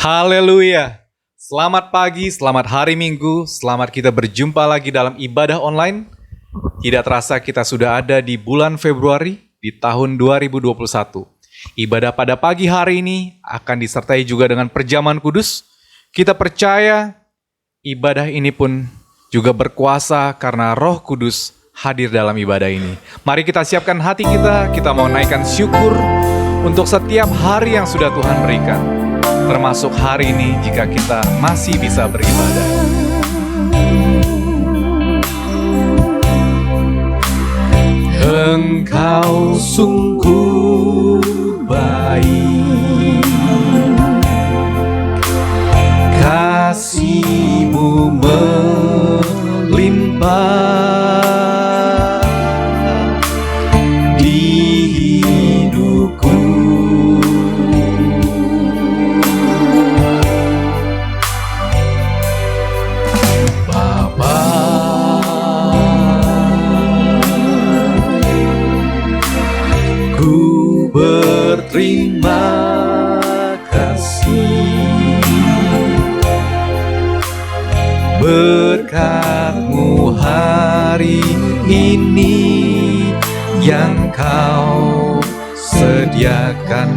Haleluya. Selamat pagi, selamat hari Minggu, selamat kita berjumpa lagi dalam ibadah online. Tidak terasa kita sudah ada di bulan Februari di tahun 2021. Ibadah pada pagi hari ini akan disertai juga dengan perjamuan kudus. Kita percaya ibadah ini pun juga berkuasa karena Roh Kudus hadir dalam ibadah ini. Mari kita siapkan hati kita mau naikkan syukur untuk setiap hari yang sudah Tuhan berikan. Termasuk hari ini jika kita masih bisa beribadah. Engkau sungguh baik, kasih-Mu melimpah di hidupku. Bapa, ku berterima kasih, berkat-Mu hari ini yang Kau sediakan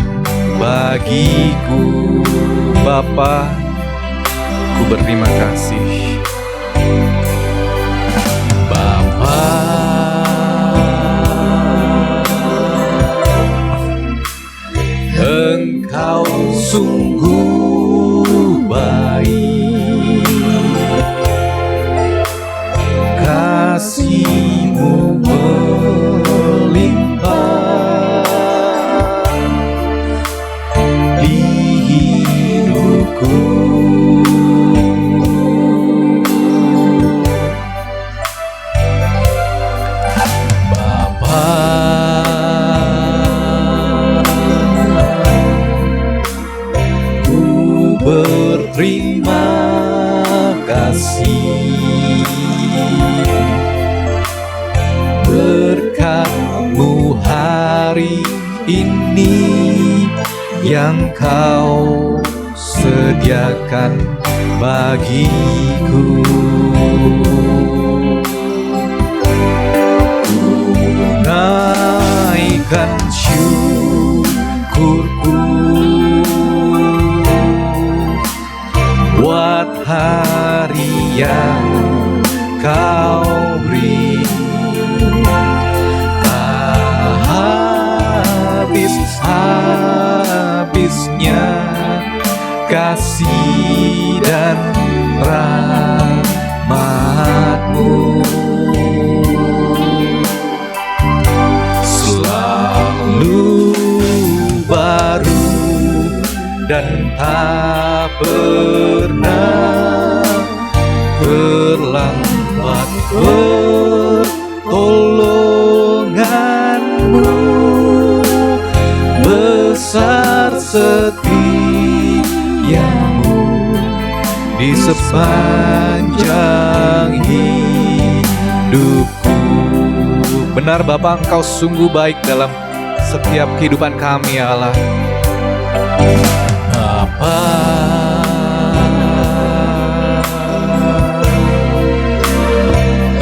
bagiku. Bapa, ku berterima kasih. Bapa, Engkau sungguh baik, kasih-Mu melimpah di hidupku. Bapa, ku berterima kasih, berkat-Mu hari ini yang Kau sediakan bagiku. Ku naikkan syukurku buat hari yang Kau beri. Tak habis-habisnya kasih dan rahmat-Mu, selalu baru dan tak pernah terlambat. Pertolongan-Mu besar, setia-Mu di sepanjang hidupku. Benar Bapa, Engkau sungguh baik dalam setiap kehidupan kami ya Allah. Bapa,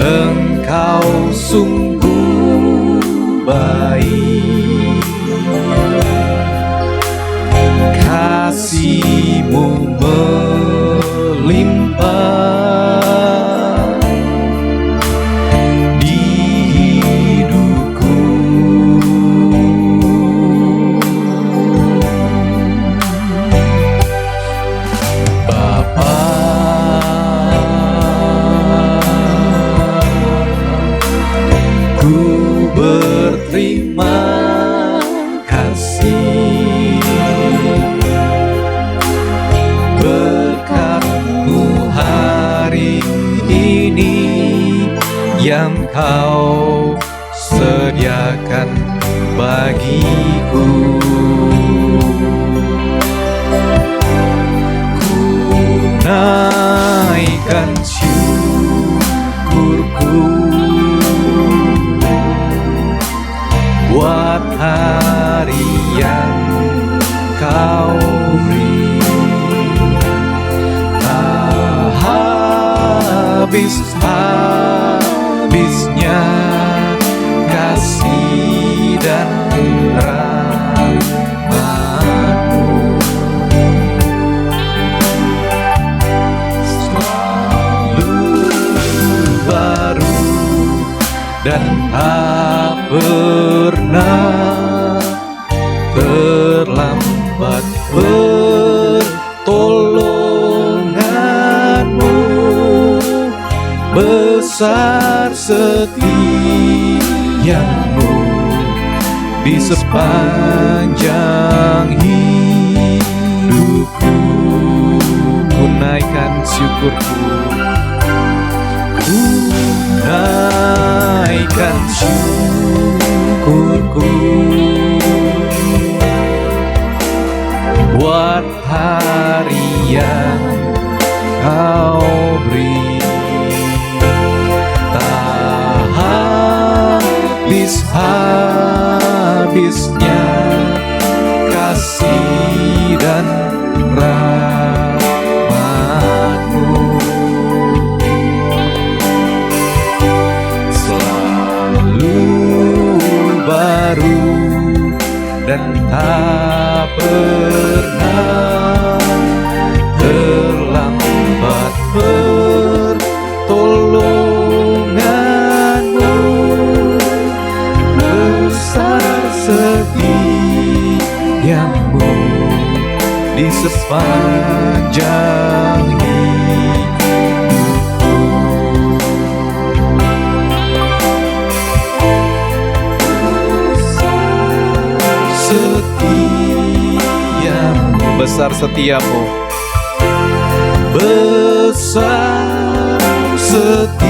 Engkau sungguh baik, kasih-Mu melimpah di hidupku. Bapa, ku berterima kasih, berkat-Mu hari ini yang Kau sediakan bagiku. Ku naikkan syukurku buat hari yang Kau beri. habisnya kasih dan rahmat-Mu. Selalu baru dan tak pernah terlambat pertolongan-Mu. Besar setiamu di sepanjang hidupku. Ku naikkan syukurku, ku naikkan syukurku buat hari yang Kau beri. Tak habis-habisnya kasih dan rahmat-Mu. Selalu baru dan tak pernah terlambat pertolongan-Mu. Besar setiamu di sepanjang hidupku. Besar setiamu, besar setiamu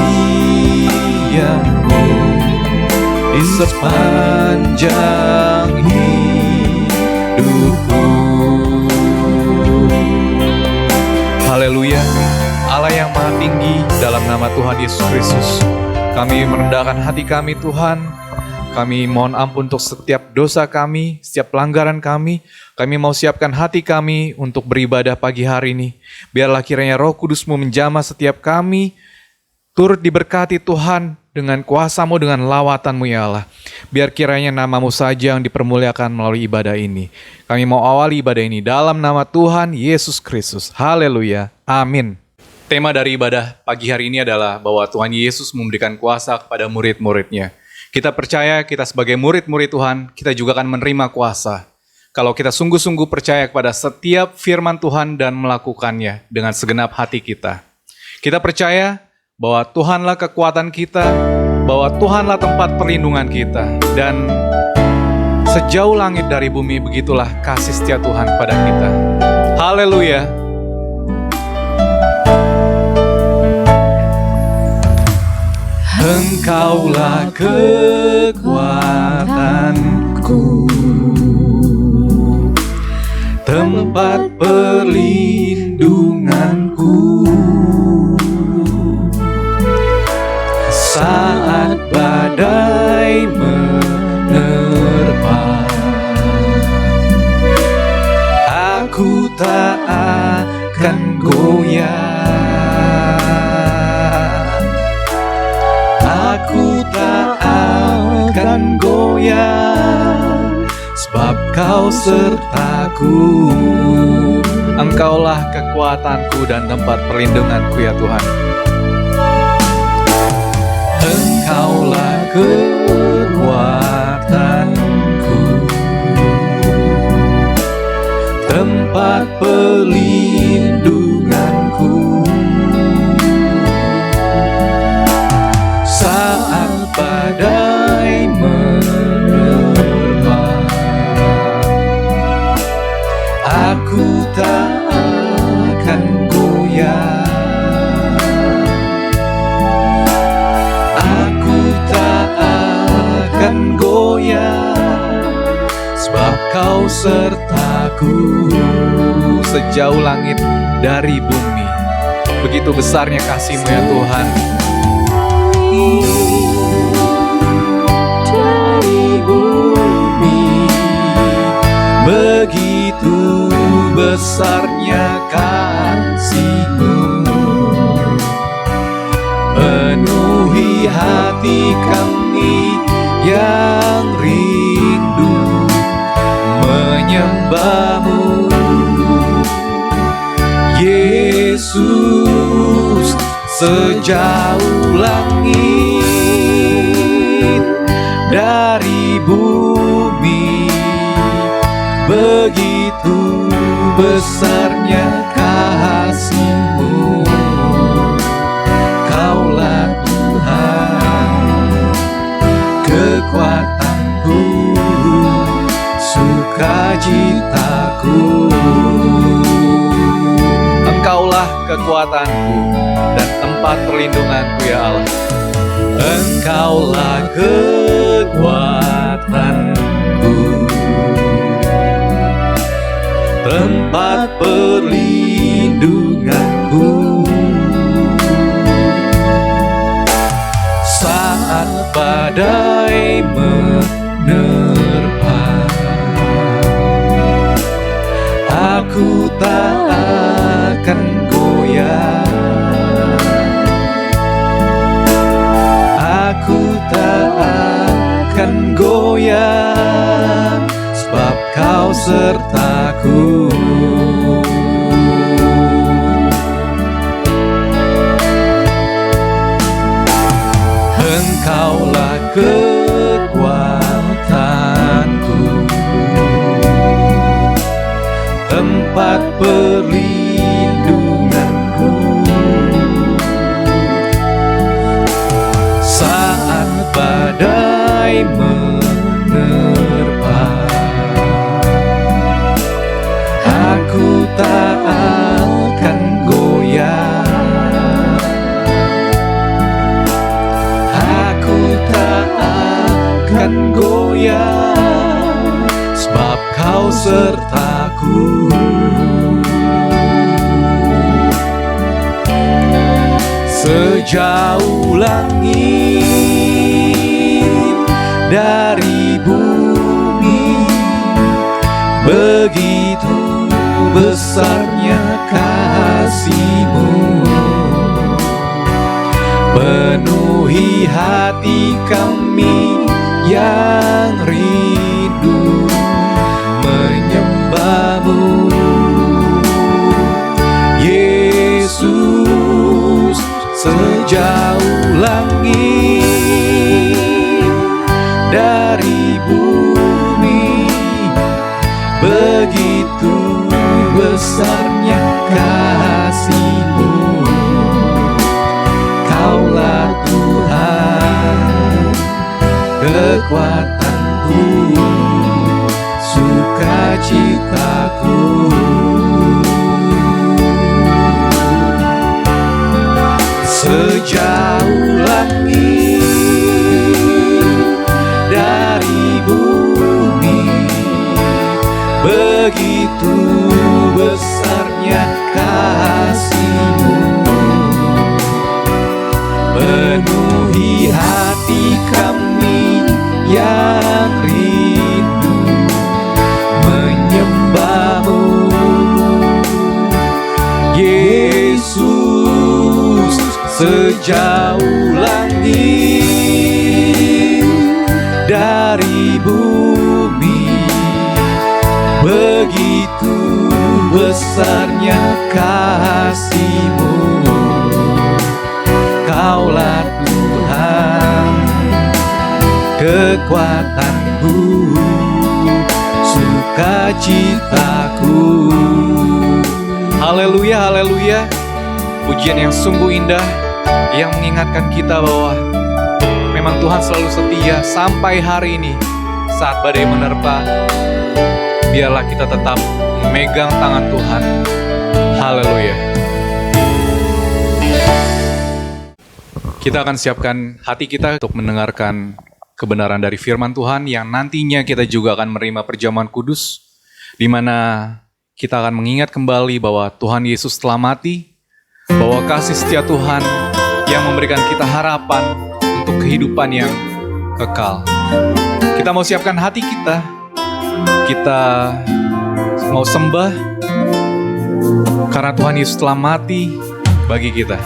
di sepanjang hidupku. Haleluya, Allah yang maha tinggi, dalam nama Tuhan Yesus Kristus kami merendahkan hati kami Tuhan. Kami mohon ampun untuk setiap dosa kami, setiap pelanggaran kami. Kami mau siapkan hati kami untuk beribadah pagi hari ini. Biarlah kiranya Roh Kudus-Mu menjamah setiap kami, turut diberkati Tuhan dengan kuasa-Mu, dengan lawatan-Mu ya Allah. Biar kiranya nama-Mu saja yang dipermuliakan melalui ibadah ini. Kami mau awali ibadah ini dalam nama Tuhan Yesus Kristus. Haleluya, amin. Tema dari ibadah pagi hari ini adalah bahwa Tuhan Yesus memberikan kuasa kepada murid-muridnya. Kita percaya kita sebagai murid-murid Tuhan, kita juga akan menerima kuasa. Kalau kita sungguh-sungguh percaya kepada setiap firman Tuhan dan melakukannya dengan segenap hati kita. Kita percaya bahwa Tuhanlah kekuatan kita, bahwa Tuhanlah tempat perlindungan kita. Dan sejauh langit dari bumi, begitulah kasih setia Tuhan pada kita. Haleluya. Engkaulah kekuatanku, tempat perlindunganku, saat badai menerpa. Aku tak akan goyah. Aku tak akan goyah, sebab Kau sertaku. Engkaulah kekuatanku dan tempat perlindunganku ya Tuhan. Engkaulah kekuatanku, tempat perlindunganku, saat badai menerpa. Aku tak akan goyah. Aku tak akan goyah, sebab Kau sertaku. Sejauh langit dari bumi, begitu besarnya kasih-Mu ya Tuhan. Dari bumi, begitu besarnya kasih-Mu kami yang rindu menyembah-Mu. Yesus, sejauh langit dari bumi, begitu besarnya kasih-Mu. Kaulah Tuhan, kekuatanku, sukacitaku. Engkaulah kekuatanku dan tempat perlindunganku, ya Allah. Engkaulah kekuatanku, tempat perlindunganku. Saat badai menerpa, aku tak akan goyah. Aku tak akan goyah, sebab Kau sertaku. Engkaulah kekuatanku, tempat perlindunganku. Saat badai menerpa, aku tak akan goyah. Aku tak akan goyah, sebab Kau sertaku. Sejauh langit dari bumi, begitu besarnya kasih-Mu. Penuhi hati kami yang rindu menyembah-Mu. Yesus, sejauh langit dari bumi, begitu besarnya kasih-Mu. Kaulah Tuhan, kekuatanku, sukacitaku. Sejauh langit dari bumi, begitu besarnya kasih-Mu. Penuhi hati kami yang rindu menyembah-Mu. Yesus, sejauh langit dari bumi, begitu besarnya kasih-Mu. Kaulah Tuhan, kekuatanku, sukacitaku. Haleluya, haleluya. Pujian yang sungguh indah, yang mengingatkan kita bahwa memang Tuhan selalu setia sampai hari ini. Saat badai menerpa, biarlah kita tetap memegang tangan Tuhan. Haleluya. Kita akan siapkan hati kita untuk mendengarkan kebenaran dari firman Tuhan yang nantinya kita juga akan menerima perjamuan kudus, di mana kita akan mengingat kembali bahwa Tuhan Yesus telah mati, bahwa kasih setia Tuhan yang memberikan kita harapan untuk kehidupan yang kekal. Kita mau siapkan hati kita mau sembah karena Tuhan Yesus telah mati bagi kita.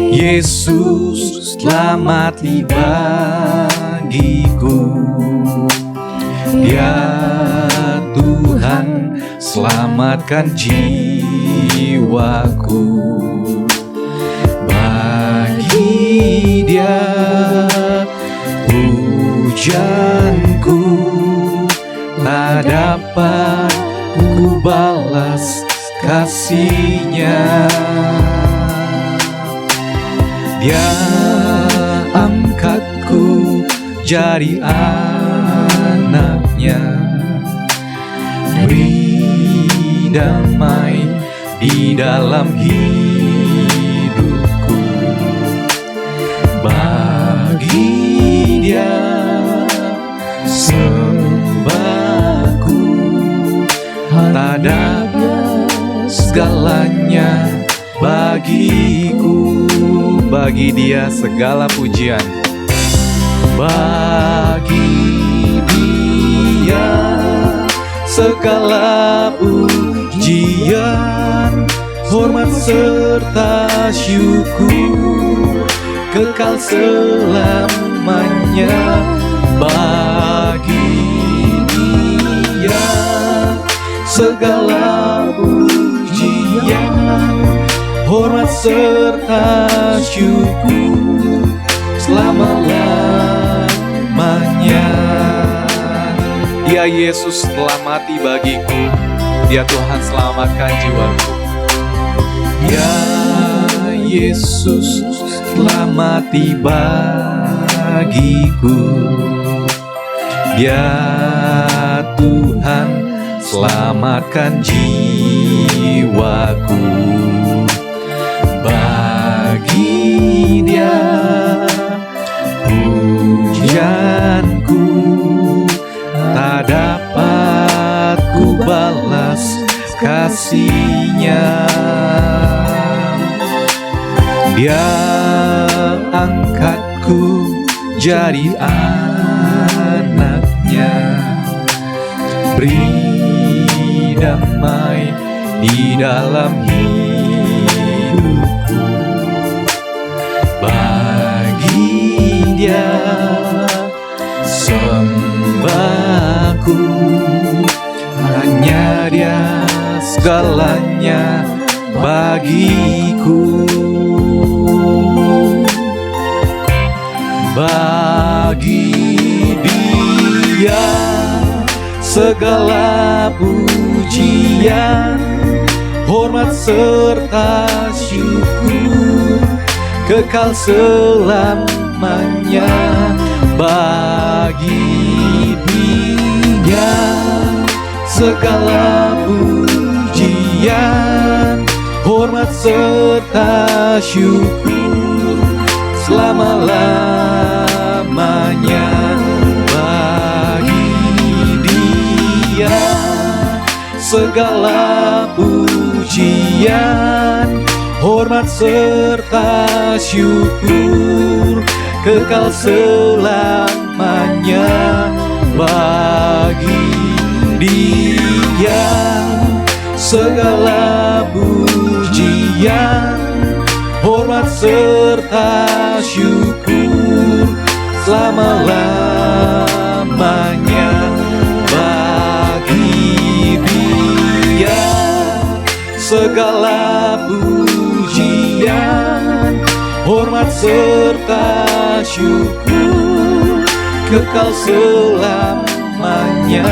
Yesus telah mati bagiku. Dia Tuhan selamatkan jiwaku. Bagi Dia pujianku tak dapat ku balas kasih-Nya. Dia angkatku jadi anak-Nya, beri damai di dalam hidupku. Bagi Dia sembahku, tak dapat segalanya bagiku. Bagi Dia segala pujian. Bagi Dia segala pujian, hormat serta syukur kekal selamanya. Bagi Dia segala pujian, hormat serta syukur selama-lamanya. Dia Yesus telah mati bagiku. Dia Tuhan selamatkan jiwaku. Dia Yesus telah mati bagiku. Dia Tuhan selamatkan jiwaku. Bagi Dia pujianku tak dapat ku balas kasih-Nya. Dia angkatku jadi anak-Nya, beri damai di dalam hidupku. Bagi Dia sembahku, hanya Dia segalanya bagiku. Bagi Dia segala pujian, hormat serta syukur kekal selamanya. Bagi Dia segala pujian, hormat serta syukur selama-lamanya. Bagi Dia segala pujian, hormat serta syukur kekal selamanya. Bagi Dia segala pujian, hormat serta syukur selama-lamanya. Bagi Dia segala pujian, hormat serta syukur kekal selamanya.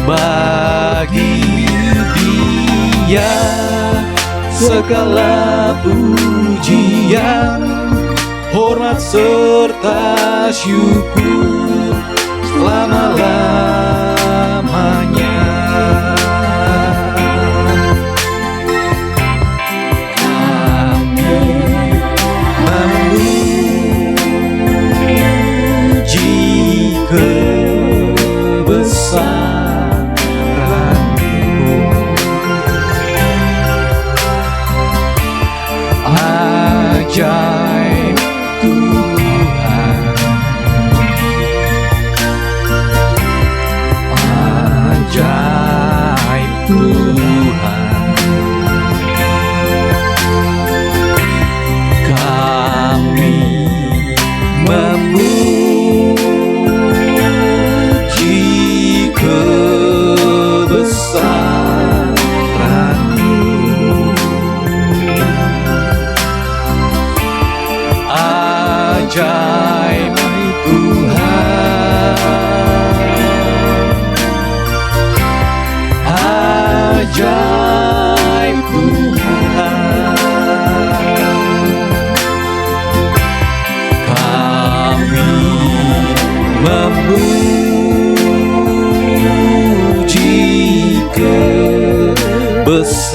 Bagi Dia segala pujian, hormat serta syukur selama-lamanya. Ajaib Tuhan, memuji kebesaran-Mu.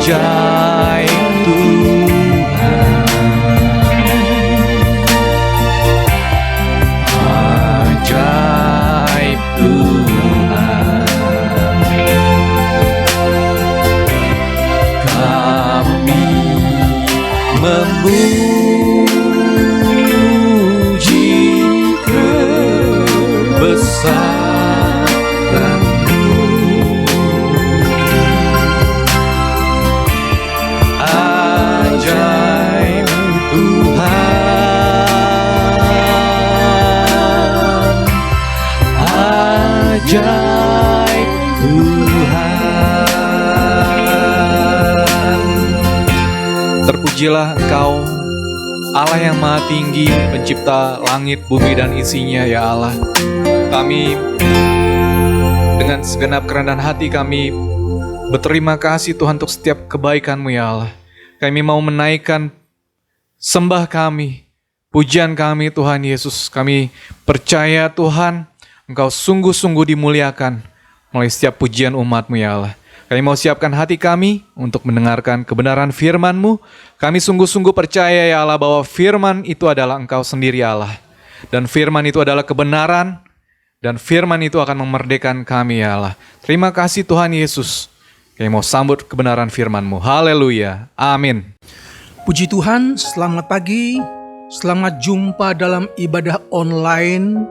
Ajaib Tuhan, ajaib Tuhan, kami memuji kebesaran-Mu. Ajaib Tuhan, ajaib Tuhan. Terpujilah Engkau, Allah yang Maha Tinggi, pencipta langit, bumi, dan isinya, ya Allah. Kami dengan segenap kerendahan hati kami berterima kasih Tuhan untuk setiap kebaikan-Mu, ya Allah. Kami mau menaikkan sembah kami, pujian kami Tuhan Yesus. Kami percaya Tuhan, Engkau sungguh-sungguh dimuliakan melalui setiap pujian umat-Mu, ya Allah. Kami mau siapkan hati kami untuk mendengarkan kebenaran firman-Mu. Kami sungguh-sungguh percaya, ya Allah, bahwa firman itu adalah Engkau sendiri, Allah. Dan firman itu adalah kebenaran, dan firman itu akan memerdekakan kami, ya Allah. Terima kasih Tuhan Yesus. Kami mau sambut kebenaran firman-Mu. Haleluya. Amin. Puji Tuhan, selamat pagi. Selamat jumpa dalam ibadah online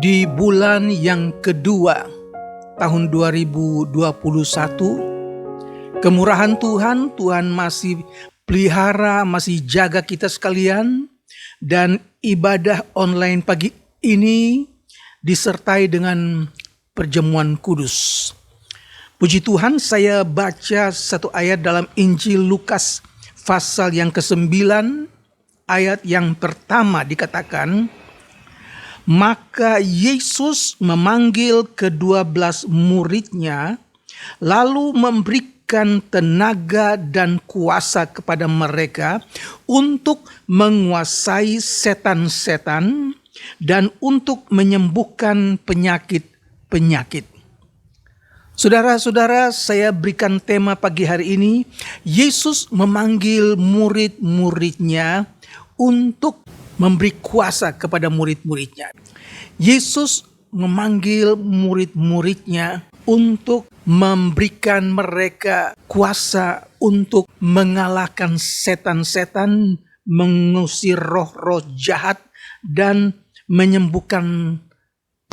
di bulan yang kedua tahun 2021. Kemurahan Tuhan, Tuhan masih pelihara, masih jaga kita sekalian. Dan ibadah online pagi ini disertai dengan perjamuan kudus. Puji Tuhan, saya baca satu ayat dalam Injil Lukas pasal yang ke-9, ayat yang pertama dikatakan, maka Yesus memanggil ke-12 murid-Nya, lalu memberikan tenaga dan kuasa kepada mereka untuk menguasai setan-setan dan untuk menyembuhkan penyakit-penyakit. Saudara-saudara, saya berikan tema pagi hari ini, Yesus memanggil murid-murid-Nya untuk memberi kuasa kepada murid-murid-Nya. Yesus memanggil murid-murid-Nya untuk memberikan mereka kuasa untuk mengalahkan setan-setan, mengusir roh-roh jahat, dan menyembuhkan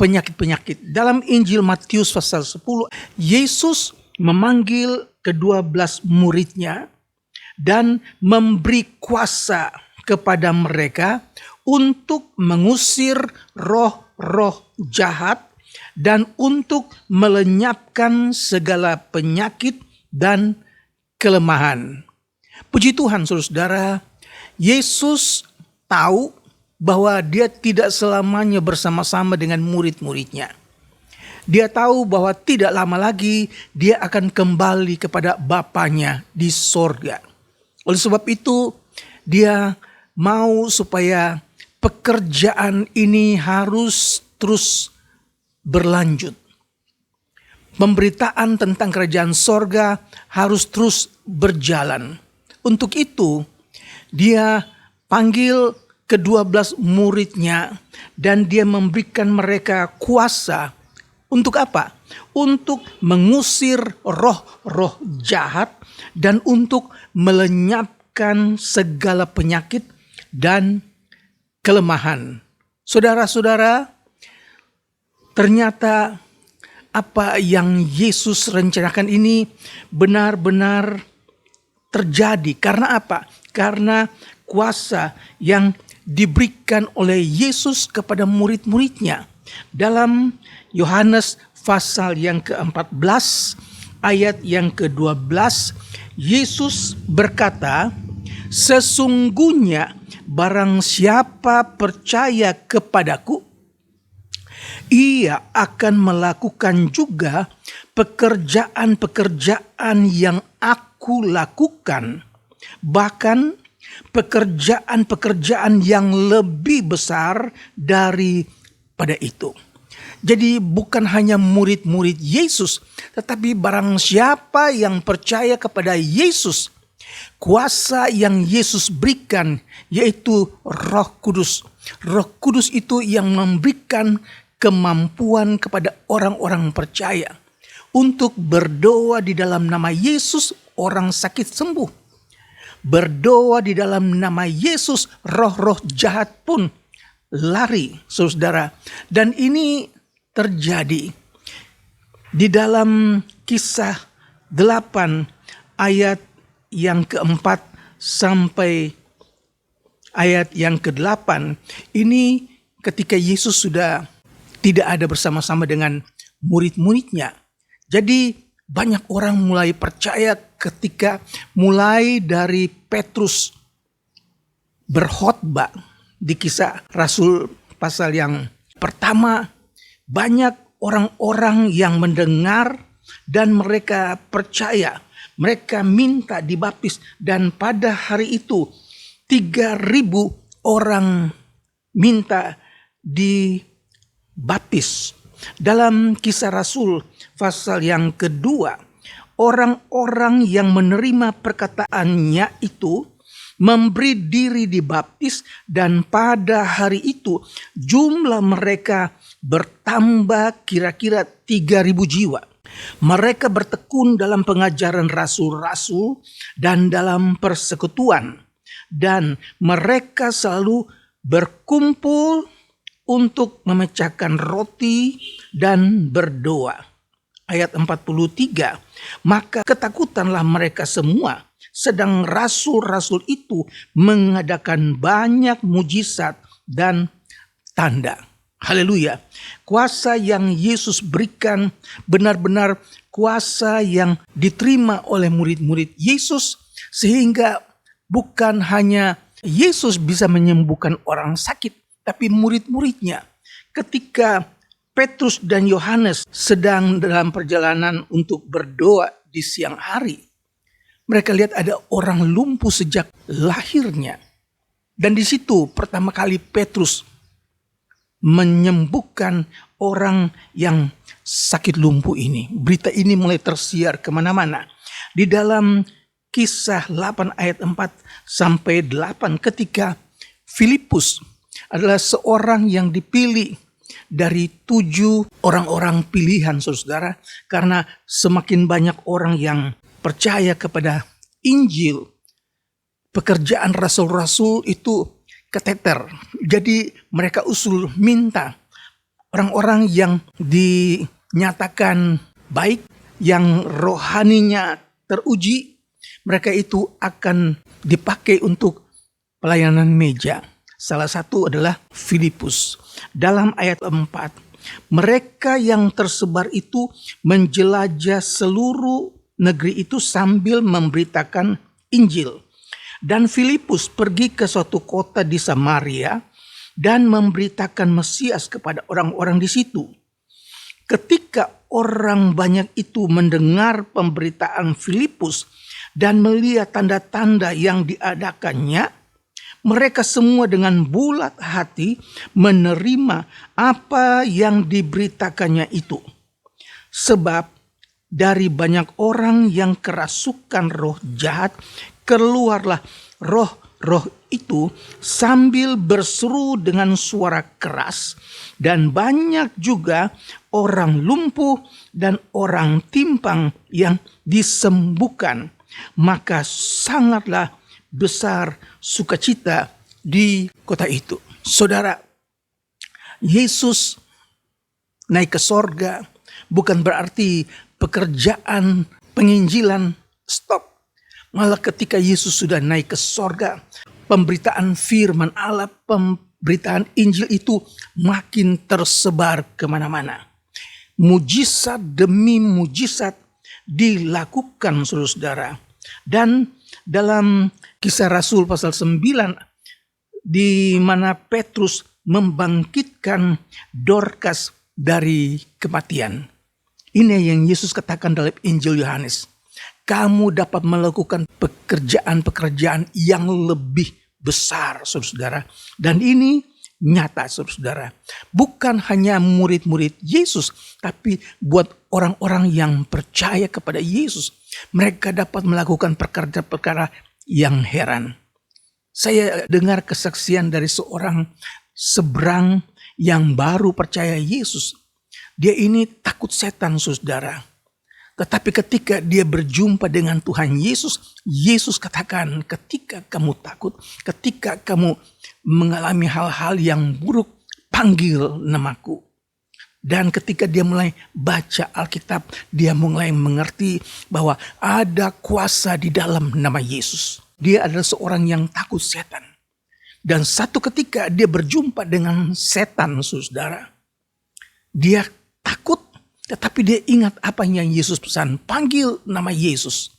penyakit-penyakit. Dalam Injil Matius pasal 10, Yesus memanggil ke-12 murid-Nya dan memberi kuasa kepada mereka untuk mengusir roh-roh jahat dan untuk melenyapkan segala penyakit dan kelemahan. Puji Tuhan, saudara-saudara, Yesus tahu bahwa dia tidak selamanya bersama-sama dengan murid-murid-Nya. Dia tahu bahwa tidak lama lagi dia akan kembali kepada Bapanya di sorga. Oleh sebab itu, dia mau supaya pekerjaan ini harus terus berlanjut. Pemberitaan tentang kerajaan sorga harus terus berjalan. Untuk itu, dia panggil ke-12 murid-Nya dan dia memberikan mereka kuasa. Untuk apa? Untuk mengusir roh-roh jahat dan untuk melenyapkan segala penyakit dan kelemahan. Saudara-saudara, ternyata apa yang Yesus rencanakan ini benar-benar terjadi. Karena apa? Karena kuasa yang diberikan oleh Yesus kepada murid-murid-Nya. Dalam Yohanes pasal yang ke-14 ayat yang ke-12, Yesus berkata, sesungguhnya barang siapa percaya kepadaku, ia akan melakukan juga pekerjaan-pekerjaan yang aku lakukan, Bahkan pekerjaan-pekerjaan yang lebih besar daripada itu. Jadi bukan hanya murid-murid Yesus, tetapi barang siapa yang percaya kepada Yesus, kuasa yang Yesus berikan yaitu Roh Kudus. Roh Kudus itu yang memberikan kemampuan kepada orang-orang percaya untuk berdoa di dalam nama Yesus, orang sakit sembuh. Berdoa di dalam nama Yesus, roh-roh jahat pun lari, saudara. Dan ini terjadi di dalam Kisah 8 ayat yang keempat sampai ayat yang ke-8. Ini ketika Yesus sudah tidak ada bersama-sama dengan murid-muridnya. Jadi banyak orang mulai percaya ketika mulai dari Petrus berkhotbah di Kisah Rasul pasal yang pertama. Banyak orang-orang yang mendengar dan mereka percaya. Mereka minta dibaptis dan pada hari itu 3.000 orang minta dibaptis. Dalam Kisah Rasul pasal yang kedua, orang-orang yang menerima perkataannya itu memberi diri dibaptis dan pada hari itu jumlah mereka bertambah kira-kira 3.000 jiwa. Mereka bertekun dalam pengajaran rasul-rasul dan dalam persekutuan. Dan mereka selalu berkumpul untuk memecahkan roti dan berdoa. Ayat 43. Maka ketakutanlah mereka semua. Sedang rasul-rasul itu mengadakan banyak mujizat dan tanda. Haleluya. Kuasa yang Yesus berikan benar-benar kuasa yang diterima oleh murid-murid Yesus. Sehingga bukan hanya Yesus bisa menyembuhkan orang sakit, tapi murid-muridnya. Ketika Petrus dan Yohanes sedang dalam perjalanan untuk berdoa di siang hari, mereka lihat ada orang lumpuh sejak lahirnya. Dan di situ pertama kali Petrus menyembuhkan orang yang sakit lumpuh ini. Berita ini mulai tersiar kemana-mana. Di dalam Kisah 8 ayat 4 sampai 8 ketika Filipus adalah seorang yang dipilih dari 7 orang-orang pilihan, saudara. Karena semakin banyak orang yang percaya kepada Injil, pekerjaan rasul-rasul itu keteter. Jadi mereka usul minta orang-orang yang dinyatakan baik, yang rohaninya teruji, mereka itu akan dipakai untuk pelayanan meja. Salah satu adalah Filipus. Dalam ayat 4, mereka yang tersebar itu menjelajah seluruh negeri itu sambil memberitakan Injil. Dan Filipus pergi ke suatu kota di Samaria dan memberitakan Mesias kepada orang-orang di situ. Ketika orang banyak itu mendengar pemberitaan Filipus dan melihat tanda-tanda yang diadakannya, mereka semua dengan bulat hati menerima apa yang diberitakannya itu. Sebab dari banyak orang yang kerasukan roh jahat, keluarlah roh-roh itu sambil berseru dengan suara keras, dan banyak juga orang lumpuh dan orang timpang yang disembuhkan. Maka sangatlah besar sukacita di kota itu. Saudara, Yesus naik ke sorga bukan berarti pekerjaan penginjilan stop. Malah ketika Yesus sudah naik ke sorga, pemberitaan firman Allah, pemberitaan Injil itu makin tersebar kemana-mana. Mujizat demi mujizat dilakukan, saudara. Dan dalam Kisah Rasul pasal 9, di mana Petrus membangkitkan Dorcas dari kematian. Ini yang Yesus katakan dalam Injil Yohanes. kamu dapat melakukan pekerjaan-pekerjaan yang lebih besar, saudara-saudara. Dan ini nyata, saudara-saudara. Bukan hanya murid-murid Yesus, tapi buat orang-orang yang percaya kepada Yesus. Mereka dapat melakukan perkara-perkara yang heran. Saya dengar kesaksian dari seorang seberang yang baru percaya Yesus. Dia ini takut setan, saudara. Tetapi ketika dia berjumpa dengan Tuhan Yesus, Yesus katakan, ketika kamu takut, ketika kamu mengalami hal-hal yang buruk, panggil namaku. Dan ketika dia mulai baca Alkitab, dia mulai mengerti bahwa ada kuasa di dalam nama Yesus. Dia adalah seorang yang takut setan. Dan satu ketika dia berjumpa dengan setan, saudara, dia takut. Tetapi dia ingat apa yang Yesus pesan. Panggil nama Yesus.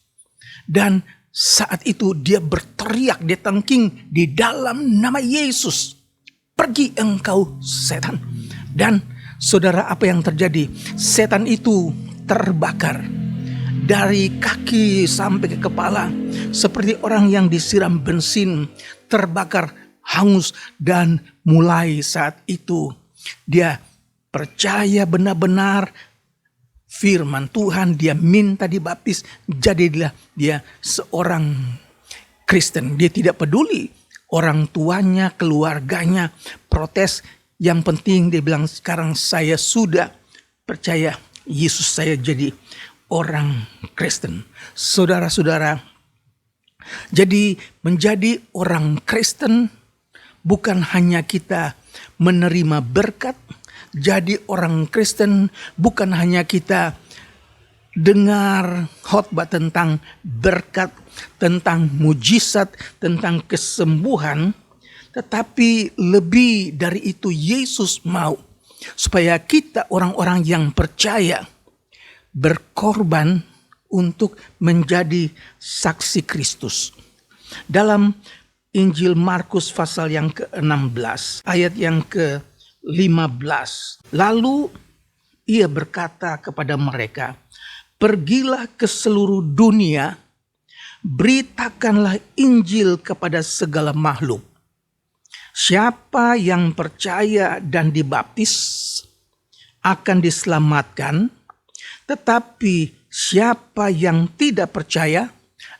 Dan saat itu dia berteriak, dia tengking di dalam nama Yesus. Pergi engkau setan. Dan saudara, apa yang terjadi? Setan itu terbakar. Dari kaki sampai ke kepala. Seperti orang yang disiram bensin. Terbakar, hangus. Dan mulai saat itu dia percaya benar-benar firman Tuhan, dia minta dibaptis, jadilah dia seorang Kristen. Dia tidak peduli orang tuanya, keluarganya protes. Yang penting dia bilang, sekarang saya sudah percaya Yesus, saya jadi orang Kristen. Saudara-saudara, jadi menjadi orang Kristen bukan hanya kita menerima berkat. Jadi orang Kristen bukan hanya kita dengar khotbah tentang berkat, tentang mujizat, tentang kesembuhan. Tetapi lebih dari itu, Yesus mau supaya kita orang-orang yang percaya berkorban untuk menjadi saksi Kristus. Dalam Injil Markus pasal yang ke-16 ayat yang ke-15. Lalu ia berkata kepada mereka, pergilah ke seluruh dunia, beritakanlah Injil kepada segala makhluk. Siapa yang percaya dan dibaptis akan diselamatkan, tetapi siapa yang tidak percaya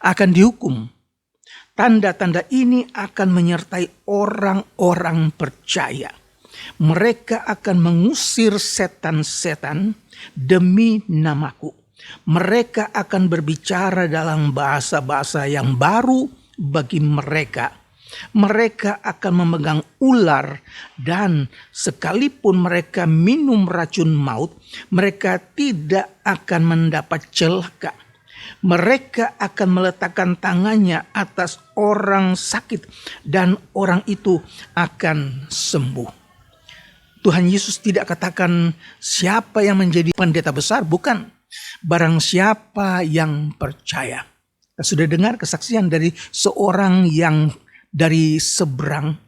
akan dihukum. Tanda-tanda ini akan menyertai orang-orang percaya. Mereka akan mengusir setan-setan demi namaku. Mereka akan berbicara dalam bahasa-bahasa yang baru bagi mereka. Mereka akan memegang ular, dan sekalipun mereka minum racun maut, mereka tidak akan mendapat celaka. Mereka akan meletakkan tangannya atas orang sakit, dan orang itu akan sembuh. Tuhan Yesus tidak katakan siapa yang menjadi pendeta besar, bukan. Barang siapa yang percaya. Kita sudah dengar kesaksian dari seorang yang dari seberang.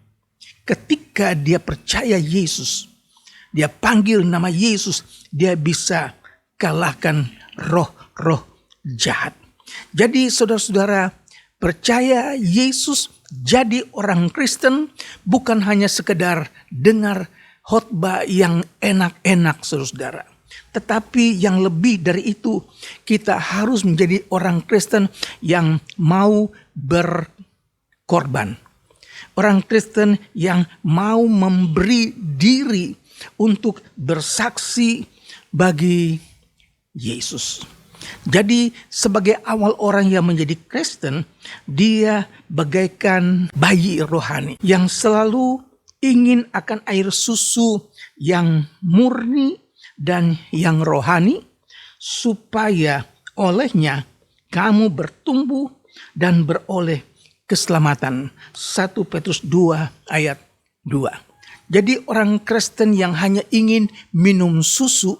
Ketika dia percaya Yesus, dia panggil nama Yesus, dia bisa kalahkan roh-roh jahat. Jadi saudara-saudara, percaya Yesus, jadi orang Kristen bukan hanya sekedar dengar khotbah yang enak-enak, saudara. Tetapi yang lebih dari itu, kita harus menjadi orang Kristen yang mau berkorban. Orang Kristen yang mau memberi diri untuk bersaksi bagi Yesus. Jadi sebagai awal orang yang menjadi Kristen, dia bagaikan bayi rohani yang selalu ingin akan air susu yang murni dan yang rohani, supaya olehnya kamu bertumbuh dan beroleh keselamatan. 1 Petrus 2 ayat 2. Jadi orang Kristen yang hanya ingin minum susu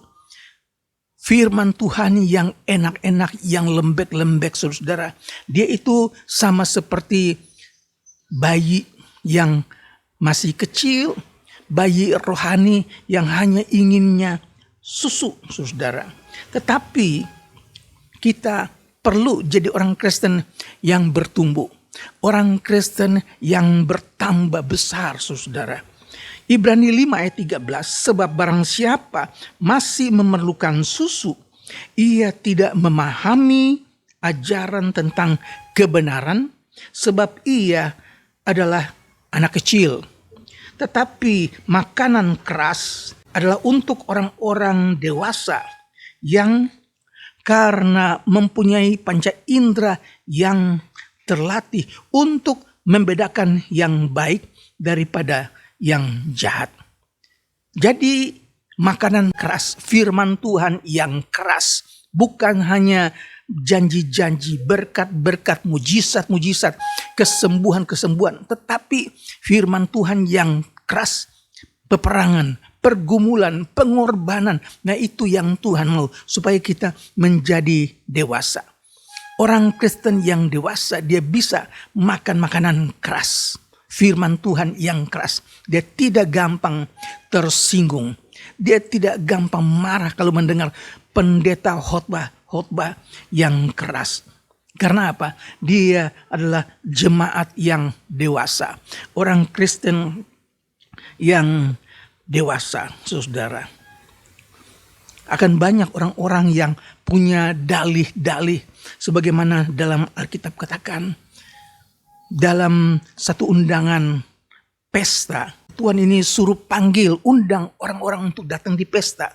firman Tuhan yang enak-enak, yang lembek-lembek, saudara, dia itu sama seperti bayi yang masih kecil, bayi rohani yang hanya inginnya susu, saudara. Tetapi kita perlu jadi orang Kristen yang bertumbuh. Orang Kristen yang bertambah besar, saudara. Ibrani 5 ayat 13, sebab barang siapa masih memerlukan susu, ia tidak memahami ajaran tentang kebenaran, sebab ia adalah anak kecil. Tetapi makanan keras adalah untuk orang-orang dewasa yang karena mempunyai panca indera yang terlatih untuk membedakan yang baik daripada yang jahat. Jadi makanan keras, firman Tuhan yang keras, bukan hanya janji-janji, berkat-berkat, mujizat-mujizat, kesembuhan-kesembuhan, tetapi firman Tuhan yang keras, peperangan, pergumulan, pengorbanan. Nah, itu yang Tuhan mau supaya kita menjadi dewasa. Orang Kristen yang dewasa, dia bisa makan makanan keras. Firman Tuhan yang keras. Dia tidak gampang tersinggung. Dia tidak gampang marah kalau mendengar pendeta khotbah yang keras. Karena apa? Dia adalah jemaat yang dewasa. Orang Kristen yang dewasa, saudara. Akan banyak orang-orang yang punya dalih-dalih. Sebagaimana dalam Alkitab katakan, dalam satu undangan pesta, Tuhan ini suruh panggil, undang orang-orang untuk datang di pesta.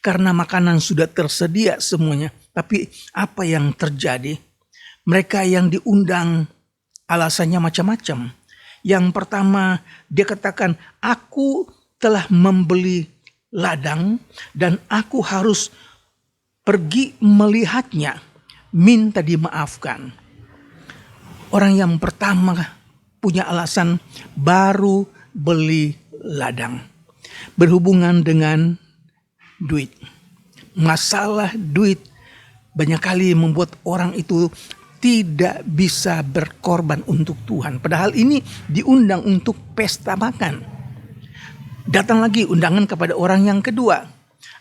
Karena makanan sudah tersedia semuanya. Tapi apa yang terjadi? Mereka yang diundang alasannya macam-macam. Yang pertama, dia katakan, aku telah membeli ladang dan aku harus pergi melihatnya, minta dimaafkan. Orang yang pertama punya alasan baru beli ladang, berhubungan dengan duit. Masalah duit banyak kali membuat orang itu tidak bisa berkorban untuk Tuhan. Padahal ini diundang untuk pesta makan. Datang lagi undangan kepada orang yang kedua.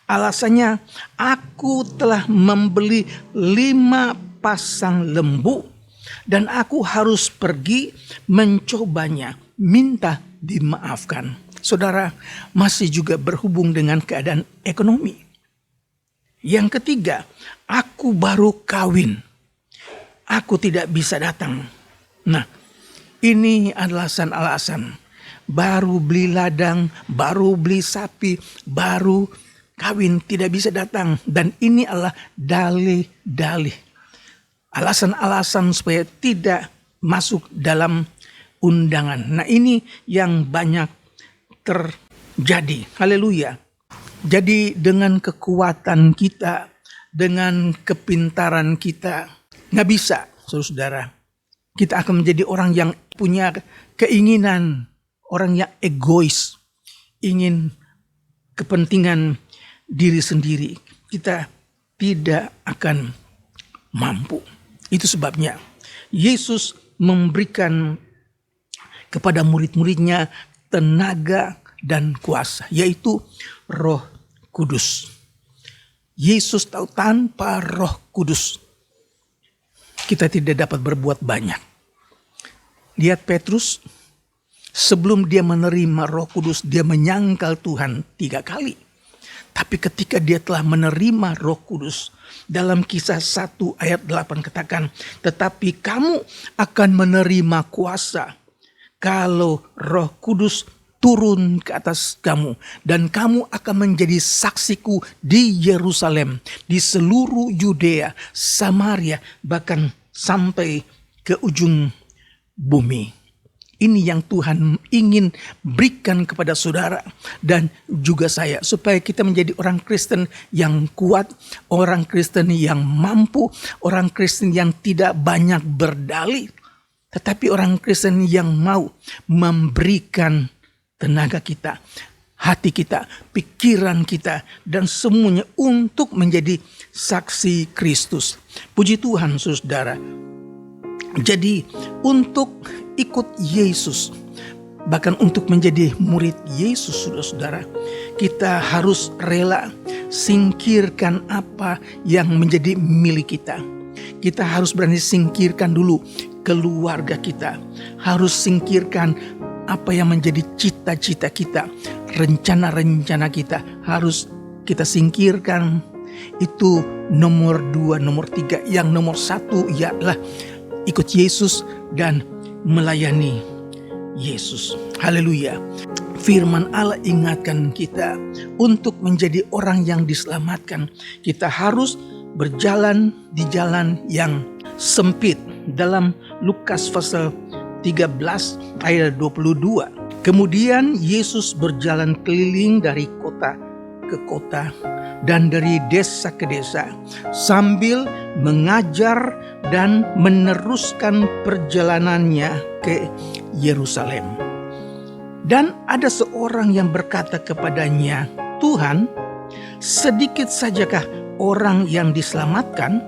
Alasannya, aku telah membeli 5 pasang lembu dan aku harus pergi mencobanya, minta dimaafkan. Saudara, masih juga berhubung dengan keadaan ekonomi. Yang ketiga, aku baru kawin. Aku tidak bisa datang. Nah, ini adalah alasan. Baru beli ladang, baru beli sapi, baru kawin, tidak bisa datang. Dan ini adalah dalih-dalih. Alasan-alasan supaya tidak masuk dalam undangan. Nah, ini yang banyak terjadi. Haleluya. Jadi dengan kekuatan kita, dengan kepintaran kita, nggak bisa, saudara. Kita akan menjadi orang yang punya keinginan, orang yang egois, ingin kepentingan diri sendiri. Kita tidak akan mampu. Itu sebabnya Yesus memberikan kepada murid-muridnya tenaga dan kuasa, yaitu Roh Kudus. Yesus tahu tanpa Roh Kudus kita tidak dapat berbuat banyak. Lihat Petrus, sebelum dia menerima Roh Kudus, dia menyangkal Tuhan 3 kali. Tapi ketika dia telah menerima Roh Kudus, dalam Kisah 1 ayat 8 katakan, tetapi kamu akan menerima kuasa kalau Roh Kudus turun ke atas kamu, dan kamu akan menjadi saksiku di Yerusalem, di seluruh Yudea, Samaria, bahkan sampai ke ujung bumi. Ini yang Tuhan ingin berikan kepada saudara dan juga saya, supaya kita menjadi orang Kristen yang kuat, orang Kristen yang mampu, orang Kristen yang tidak banyak berdalih, tetapi orang Kristen yang mau memberikan tenaga kita, hati kita, pikiran kita, dan semuanya untuk menjadi saksi Kristus. Puji Tuhan, saudara. Jadi untuk ikut Yesus, bahkan untuk menjadi murid Yesus, saudara-saudara, kita harus rela singkirkan apa yang menjadi milik kita. kita harus berani singkirkan dulu keluarga kita. Harus singkirkan apa yang menjadi cita-cita kita, rencana-rencana kita. Harus kita singkirkan. Itu nomor 2, nomor 3. Yang nomor 1 ialah ikut Yesus dan melayani Yesus. Haleluya. Firman Allah ingatkan kita untuk menjadi orang yang diselamatkan. Kita harus berjalan di jalan yang sempit. Dalam Lukas pasal 13 ayat 22. Kemudian Yesus berjalan keliling dari kota ke kota dan dari desa ke desa sambil mengajar dan meneruskan perjalanannya ke Yerusalem. Dan ada seorang yang berkata kepadanya, "Tuhan, sedikit sajakah orang yang diselamatkan?"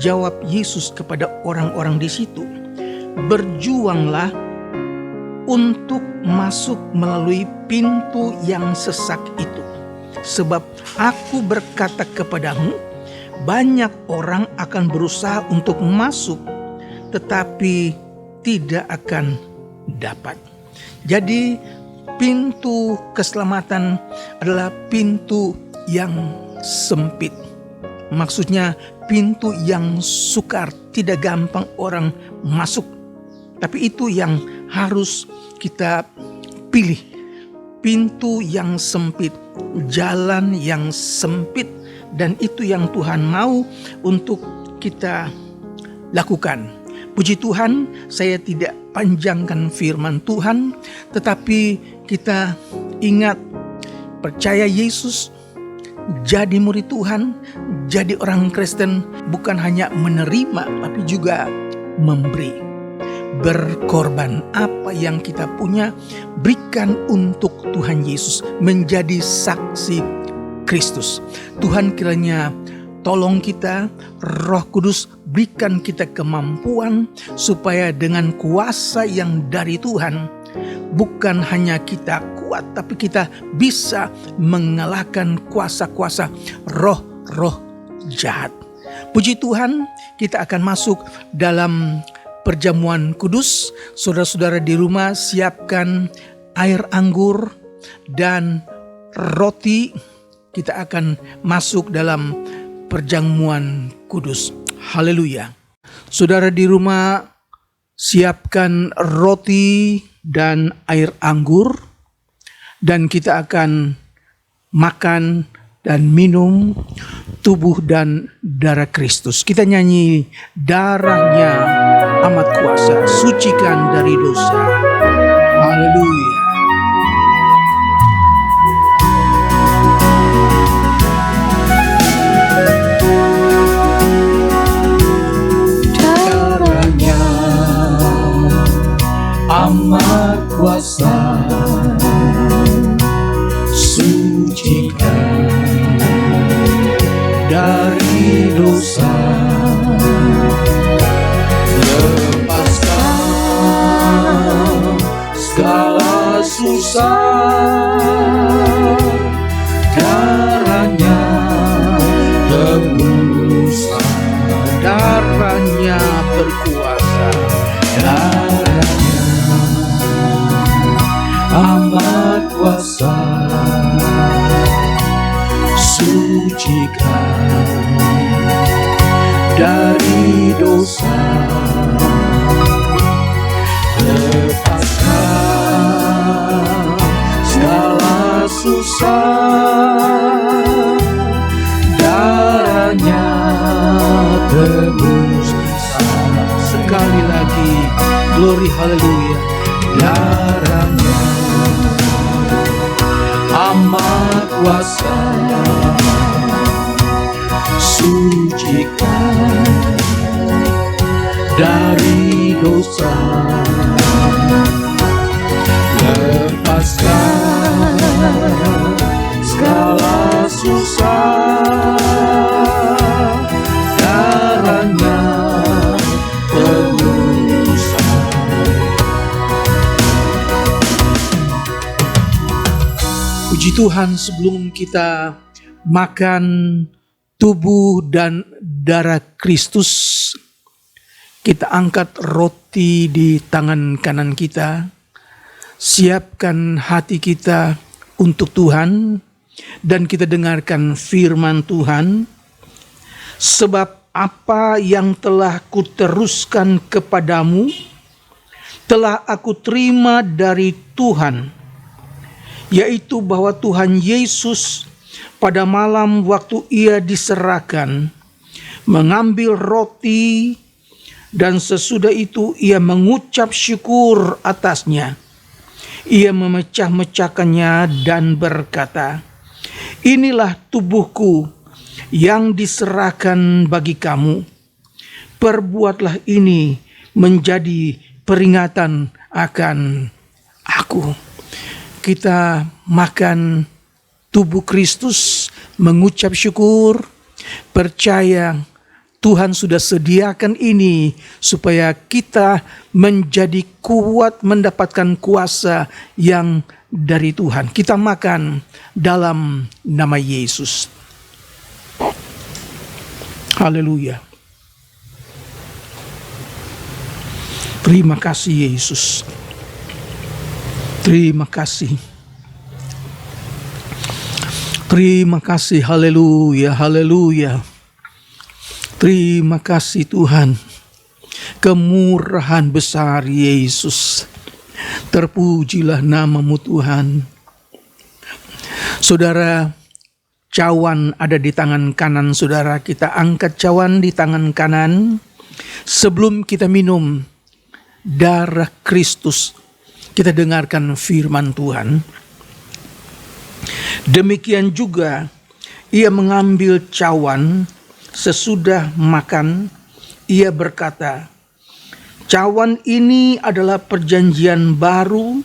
Jawab Yesus kepada orang-orang di situ, "Berjuanglah untuk masuk melalui pintu yang sesak itu. Sebab aku berkata kepadamu, banyak orang akan berusaha untuk masuk, tetapi tidak akan dapat." Jadi pintu keselamatan adalah pintu yang sempit. Maksudnya pintu yang sukar, tidak gampang orang masuk. Tapi itu yang harus kita pilih. Pintu yang sempit, jalan yang sempit, dan itu yang Tuhan mau untuk kita lakukan. Puji Tuhan, saya tidak panjangkan firman Tuhan, tetapi kita ingat, percaya Yesus, jadi murid Tuhan, jadi orang Kristen bukan hanya menerima, tapi juga memberi. Berkorban apa yang kita punya, berikan untuk Tuhan Yesus, menjadi saksi Kristus. Tuhan kiranya tolong kita, Roh Kudus berikan kita kemampuan supaya dengan kuasa yang dari Tuhan, bukan hanya kita kuat, tapi kita bisa mengalahkan kuasa-kuasa roh-roh jahat. Puji Tuhan, kita akan masuk dalam perjamuan kudus. Saudara-saudara di rumah, siapkan air anggur dan roti. Kita akan masuk dalam perjamuan kudus. Haleluya. Saudara di rumah, siapkan roti dan air anggur, dan kita akan makan dan minum tubuh dan darah Kristus. Kita nyanyi, darahnya amat kuasa, sucikan dari dosa. Haleluya. Amat kuasa, sucikan dari dosa, lepaskan segala susah, darahnya tebus, Darahnya berkuasa. amat kuasa, sucikan dari dosa, lepaskan segala susah, darahnya tebus. Sekali lagi, glory haleluya. Darahnya amat kuasa, sucikan dari dosa, lepaskan segala susah, darahnya tebus. Puji Tuhan, sebelum kita makan tubuh dan darah Kristus, kita angkat roti di tangan kanan kita, siapkan hati kita untuk Tuhan, dan kita dengarkan firman Tuhan. Sebab apa yang telah kuteruskan kepadamu, telah aku terima dari Tuhan, yaitu bahwa Tuhan Yesus pada malam waktu ia diserahkan, mengambil roti, dan sesudah itu ia mengucap syukur atasnya. Ia memecah-mecahkannya dan berkata, "Inilah tubuhku yang diserahkan bagi kamu. Perbuatlah ini menjadi peringatan akan aku." Kita makan tubuh Kristus, mengucap syukur, percaya Tuhan sudah sediakan ini supaya kita menjadi kuat, mendapatkan kuasa yang dari Tuhan. Kita makan dalam nama Yesus. Haleluya. Terima kasih Yesus. Terima kasih. Terima kasih. Haleluya. Haleluya. Terima kasih Tuhan. Kemurahan besar Yesus. Terpujilah namamu Tuhan. Saudara, cawan ada di tangan kanan saudara. Kita angkat cawan di tangan kanan. Sebelum kita minum darah Kristus, kita dengarkan firman Tuhan. Demikian juga ia mengambil cawan sesudah makan. Ia berkata, "Cawan ini adalah perjanjian baru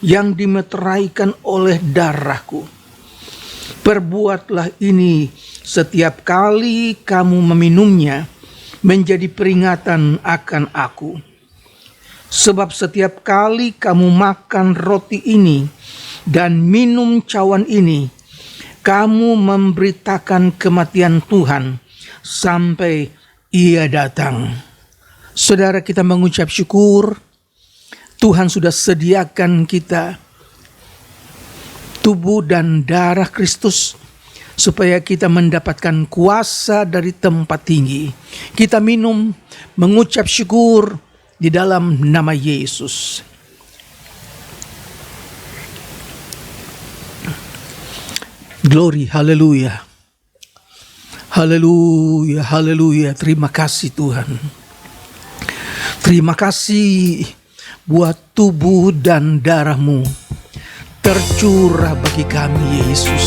yang dimeteraikan oleh darahku. Perbuatlah ini setiap kali kamu meminumnya menjadi peringatan akan aku. Sebab setiap kali kamu makan roti ini dan minum cawan ini, kamu memberitakan kematian Tuhan sampai ia datang." Saudara, kita mengucap syukur. Tuhan sudah sediakan kita tubuh dan darah Kristus supaya kita mendapatkan kuasa dari tempat tinggi. Kita minum, mengucap syukur di dalam nama Yesus. Glory, haleluya. Haleluya, haleluya. Terima kasih Tuhan. Terima kasih buat tubuh dan darahmu tercurah bagi kami Yesus.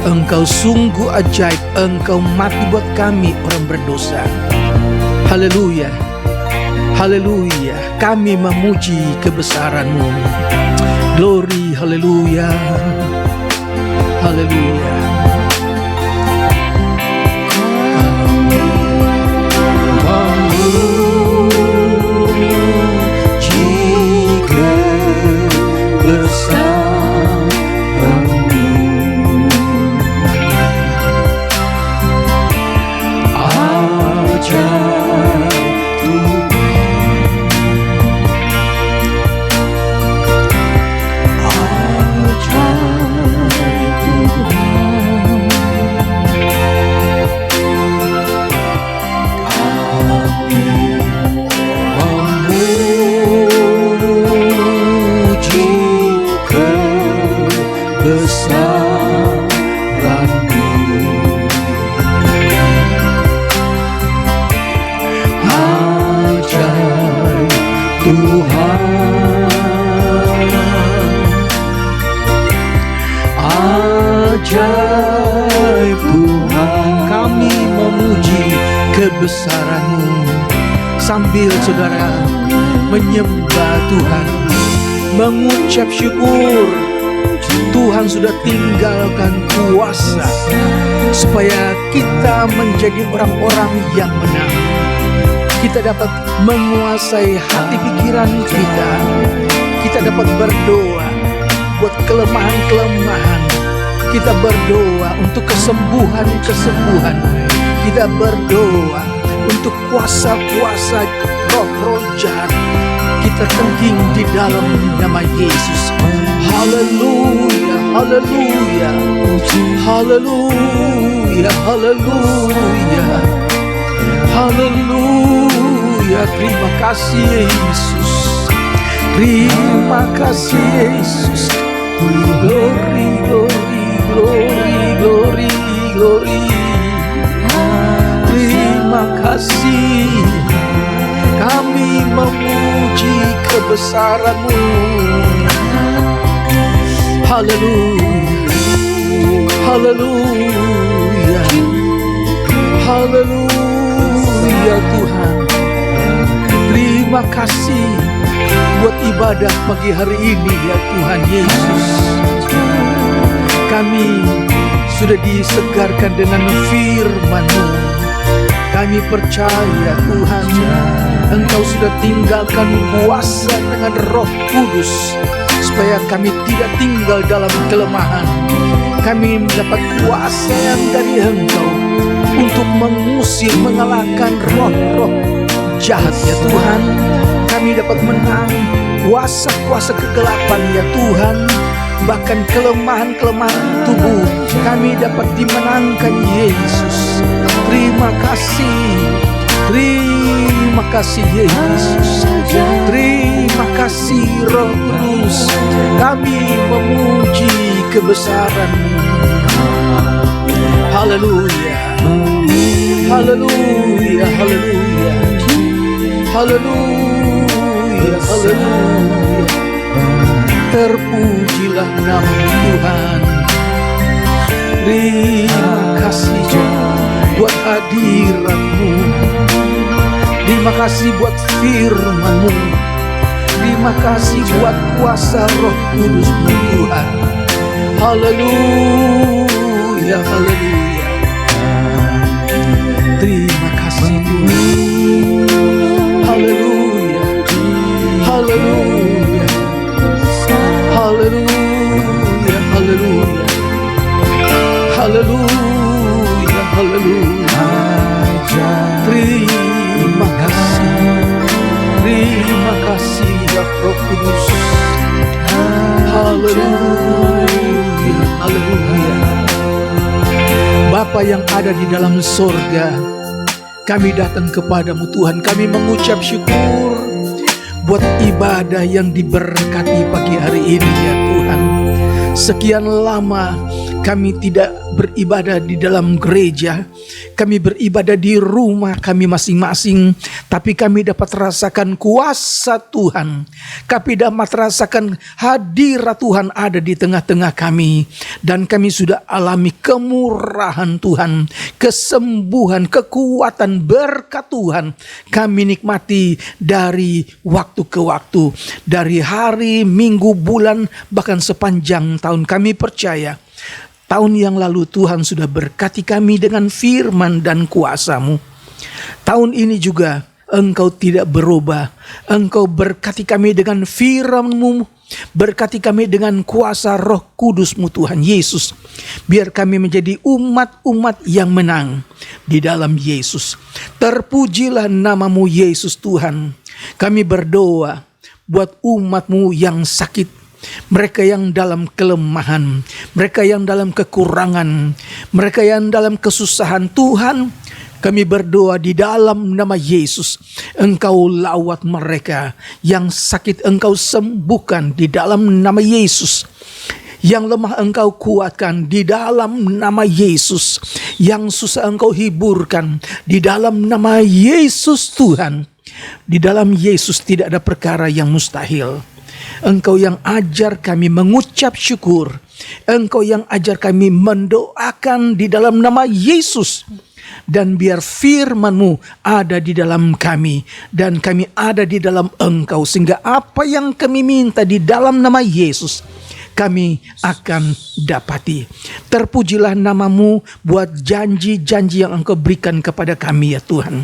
Engkau sungguh ajaib, Engkau mati buat kami orang berdosa. Haleluya. Haleluya, kami memuji kebesaran-Mu. Glory, haleluya. Haleluya. Memuji kebesaran-Mu. Ajaib Tuhan, kami memuji kebesaran-Mu. Sambil saudara menyembah Tuhan, mengucap syukur, Tuhan sudah tinggalkan kuasa supaya kita menjadi orang-orang yang menang. Kita dapat menguasai hati pikiran kita. Kita dapat berdoa buat kelemahan-kelemahan. Kita berdoa untuk kesembuhan-kesembuhan. kita berdoa untuk kuasa-kuasa roh-roh jahat, kita tengking di dalam nama Yesus. Haleluya, haleluya, haleluya, haleluya, haleluya. Terima kasih Yesus, terima kasih Yesus. Glory, glory, glory, glory, glory. Terima kasih, kami memuji kebesaran-Mu. Haleluya, haleluya, haleluya Tuhan. Terima kasih buat ibadah pagi hari ini ya Tuhan Yesus. Kami sudah disegarkan dengan firman-Mu. Kami percaya Tuhan, Engkau sudah tinggalkan kuasa dengan Roh Kudus, supaya kami tidak tinggal dalam kelemahan. Kami mendapat kuasa yang dari Engkau untuk mengusir, mengalahkan roh-roh jahat ya Tuhan. Kami dapat menang kuasa-kuasa kegelapan ya Tuhan. Bahkan kelemahan-kelemahan tubuh kami dapat dimenangkan Yesus. Terima kasih, terima kasih Yesus. Terima kasih Roh Kudus. Kami memuji kebesaran-Mu. Haleluya, haleluya, haleluya, haleluya, haleluya. Terpujilah nama Tuhan. Terima kasih buat hadirat-Mu. Terima kasih buat firman-Mu. Terima kasih buat kuasa Roh Kudus-Mu Tuhan. Haleluya, haleluya. Terima kasih Tuhan. Haleluya, haleluya, haleluya, haleluya, haleluya, haleluya. Terima kasih ya Roh Kudus. Haleluya, haleluya. Bapa yang ada di dalam sorga, kami datang kepadamu Tuhan. Kami mengucap syukur buat ibadah yang diberkati pagi hari ini ya Tuhan. Sekian lama kami tidak beribadah di dalam gereja. Kami beribadah di rumah kami masing-masing. Tapi kami dapat rasakan kuasa Tuhan. Kami dapat rasakan hadirat Tuhan ada di tengah-tengah kami. Dan kami sudah alami kemurahan Tuhan, kesembuhan, kekuatan, berkat Tuhan. Kami nikmati dari waktu ke waktu. Dari hari, minggu, bulan, bahkan sepanjang tahun. Kami percaya tahun yang lalu Tuhan sudah berkati kami dengan firman dan kuasa-Mu. Tahun ini juga Engkau tidak berubah. Engkau berkati kami dengan firman-Mu, berkati kami dengan kuasa Roh Kudus-Mu Tuhan Yesus. Biar kami menjadi umat-umat yang menang di dalam Yesus. Terpujilah nama-Mu Yesus Tuhan. Kami berdoa buat umat-Mu yang sakit, mereka yang dalam kelemahan, mereka yang dalam kekurangan, mereka yang dalam kesusahan. Tuhan, kami berdoa di dalam nama Yesus, Engkau lawat mereka. Yang sakit Engkau sembuhkan di dalam nama Yesus. Yang lemah Engkau kuatkan di dalam nama Yesus. Yang susah Engkau hiburkan di dalam nama Yesus Tuhan. Di dalam Yesus tidak ada perkara yang mustahil. Engkau yang ajar kami mengucap syukur. Engkau yang ajar kami mendoakan di dalam nama Yesus. Dan biar firman-Mu ada di dalam kami. Dan kami ada di dalam Engkau. Sehingga apa yang kami minta di dalam nama Yesus, kami akan dapati. Terpujilah nama-Mu buat janji-janji yang Engkau berikan kepada kami ya Tuhan.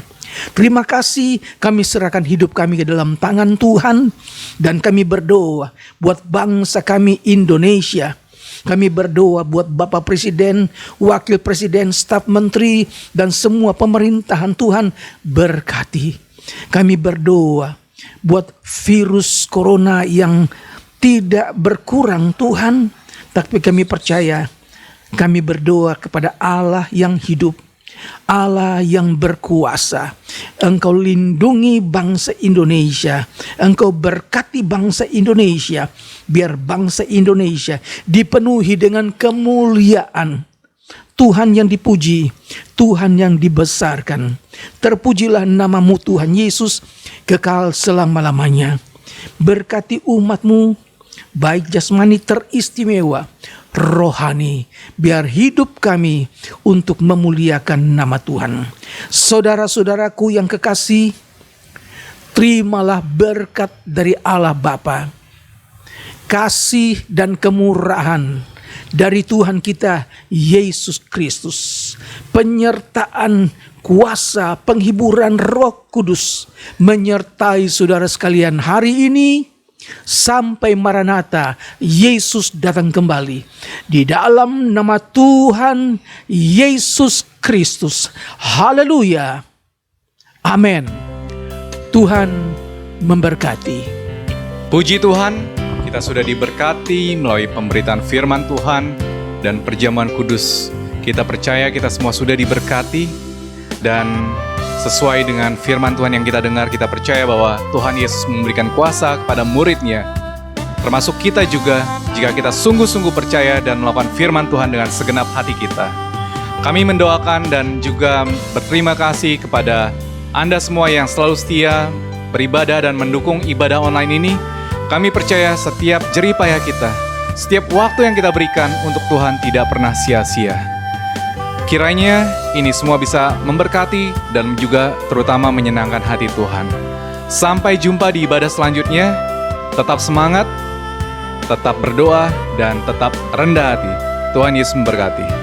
Terima kasih, kami serahkan hidup kami ke dalam tangan Tuhan. Dan kami berdoa buat bangsa kami Indonesia. Kami berdoa buat Bapak Presiden, Wakil Presiden, staf menteri, dan semua pemerintahan. Tuhan berkati. Kami berdoa buat virus corona yang tidak berkurang Tuhan. Tapi kami percaya, kami berdoa kepada Allah yang hidup, Allah yang berkuasa. Engkau lindungi bangsa Indonesia, Engkau berkati bangsa Indonesia, biar bangsa Indonesia dipenuhi dengan kemuliaan. Tuhan yang dipuji, Tuhan yang dibesarkan. Terpujilah namamu Tuhan Yesus, kekal selama-lamanya. Berkati umatmu, baik jasmani teristimewa, rohani, biar hidup kami untuk memuliakan nama Tuhan. Saudara-saudaraku yang kekasih, terimalah berkat dari Allah Bapa, kasih dan kemurahan dari Tuhan kita Yesus Kristus, penyertaan kuasa penghiburan Roh Kudus menyertai saudara sekalian hari ini sampai Maranatha, Yesus datang kembali. Di dalam nama Tuhan Yesus Kristus. Haleluya. Amin. Tuhan memberkati. Puji Tuhan, kita sudah diberkati melalui pemberitaan firman Tuhan dan perjamuan kudus. Kita percaya kita semua sudah diberkati, dan sesuai dengan firman Tuhan yang kita dengar, kita percaya bahwa Tuhan Yesus memberikan kuasa kepada murid-Nya, termasuk kita juga, jika kita sungguh-sungguh percaya dan melakukan firman Tuhan dengan segenap hati kita. Kami mendoakan dan juga berterima kasih kepada Anda semua yang selalu setia beribadah dan mendukung ibadah online ini. Kami percaya setiap jerih payah kita, setiap waktu yang kita berikan untuk Tuhan tidak pernah sia-sia. Kiranya ini semua bisa memberkati dan juga terutama menyenangkan hati Tuhan. Sampai jumpa di ibadah selanjutnya. Tetap semangat, tetap berdoa, dan tetap rendah hati. Tuhan Yesus memberkati.